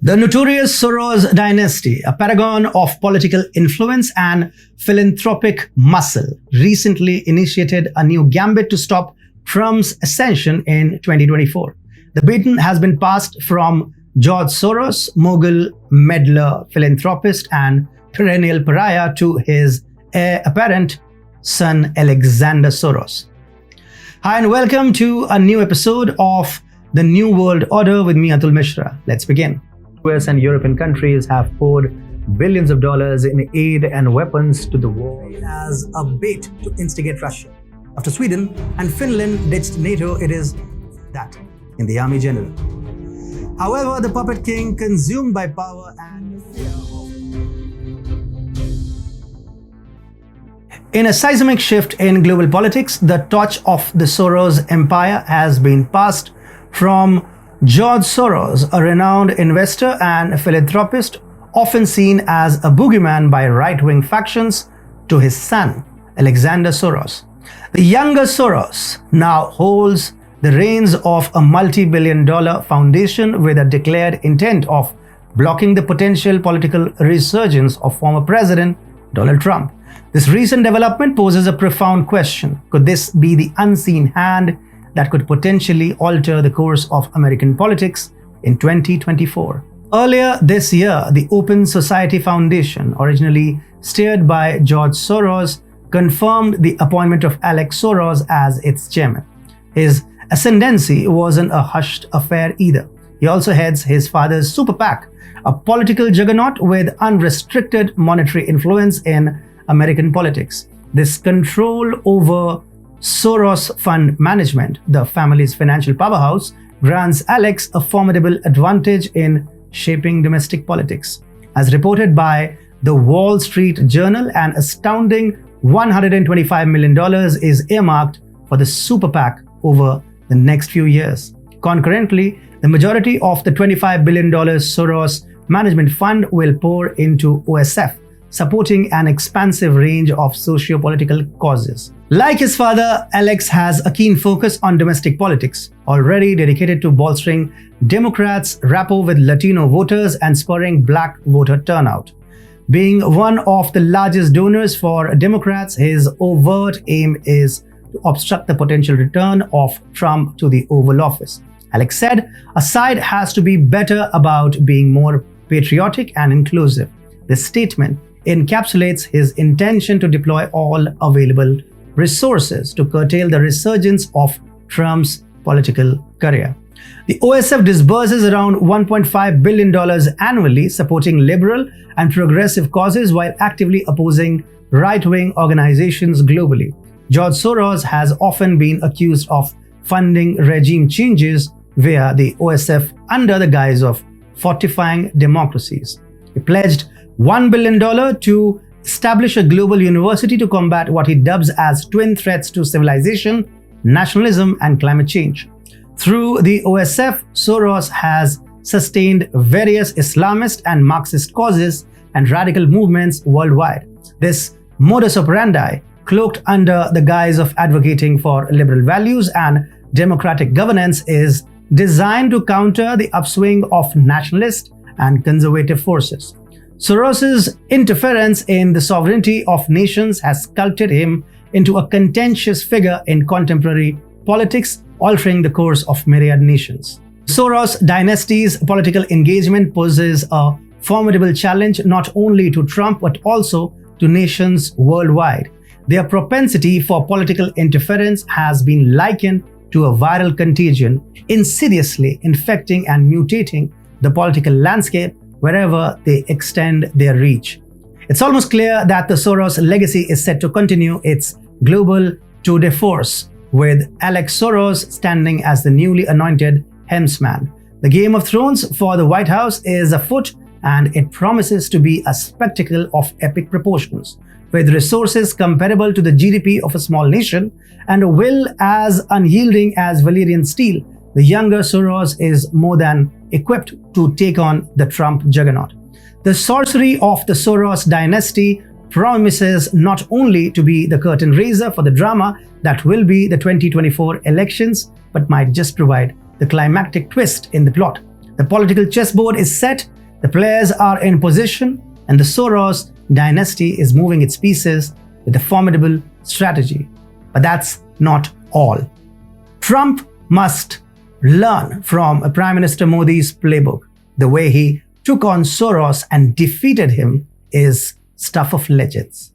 The notorious Soros Dynasty, a paragon of political influence and philanthropic muscle, recently initiated a new gambit to stop Trump's ascension in 2024. The baton has been passed from George Soros, mogul, meddler, philanthropist, and perennial pariah, to his heir apparent son, Alexander Soros. Hi, and welcome to a new episode of The New World Order with me, Atul Mishra. Let's begin. US and European countries have poured billions of dollars in aid and weapons to the war as a bait to instigate Russia. After Sweden and Finland ditched NATO, it is that in the army general. However, the puppet king, consumed by power and fear. In a seismic shift in global politics, the torch of the Soros empire has been passed from George Soros, a renowned investor and philanthropist, often seen as a boogeyman by right-wing factions, to his son, Alexander Soros. The younger Soros now holds the reins of a multi-billion-dollar foundation with a declared intent of blocking the potential political resurgence of former President Donald Trump. This recent development poses a profound question. Could this be the unseen hand that could potentially alter the course of American politics in 2024? Earlier this year, the Open Society Foundation, originally steered by George Soros, confirmed the appointment of Alex Soros as its chairman. His ascendancy wasn't a hushed affair either. He also heads his father's super PAC, a political juggernaut with unrestricted monetary influence in American politics. This control over Soros Fund Management, the family's financial powerhouse, grants Alex a formidable advantage in shaping domestic politics. As reported by the Wall Street Journal, an astounding $125 million is earmarked for the super PAC over the next few years. Concurrently, the majority of the $25 billion Soros Management Fund will pour into OSF, supporting an expansive range of socio-political causes. Like his father, Alex has a keen focus on domestic politics, already dedicated to bolstering Democrats' rapport with Latino voters and spurring black voter turnout. Being one of the largest donors for Democrats, his overt aim is to obstruct the potential return of Trump to the Oval Office. Alex said, "A side has to be better about being more patriotic and inclusive." This statement encapsulates his intention to deploy all available resources to curtail the resurgence of Trump's political career. The OSF disburses around $1.5 billion annually, supporting liberal and progressive causes while actively opposing right-wing organizations globally. George Soros has often been accused of funding regime changes via the OSF under the guise of fortifying democracies. He pledged $1 billion to establish a global university to combat what he dubs as twin threats to civilization, nationalism, and climate change. Through the OSF, Soros has sustained various Islamist and Marxist causes and radical movements worldwide. This modus operandi, cloaked under the guise of advocating for liberal values and democratic governance, is designed to counter the upswing of nationalist and conservative forces. Soros's interference in the sovereignty of nations has sculpted him into a contentious figure in contemporary politics, altering the course of myriad nations. Soros Dynasty's political engagement poses a formidable challenge not only to Trump but also to nations worldwide. Their propensity for political interference has been likened to a viral contagion, insidiously infecting and mutating the political landscape wherever they extend their reach. It's almost clear that the Soros legacy is set to continue its global tour de force, with Alex Soros standing as the newly anointed helmsman. The Game of Thrones for the White House is afoot, and it promises to be a spectacle of epic proportions. With resources comparable to the GDP of a small nation and a will as unyielding as Valyrian steel, the younger Soros is more than equipped to take on the Trump juggernaut. The sorcery of the Soros dynasty promises not only to be the curtain raiser for the drama that will be the 2024 elections, but might just provide the climactic twist in the plot. The political chessboard is set, the players are in position, and the Soros dynasty is moving its pieces with a formidable strategy. But that's not all. Trump must learn from Prime Minister Modi's playbook. The way he took on Soros and defeated him is stuff of legends.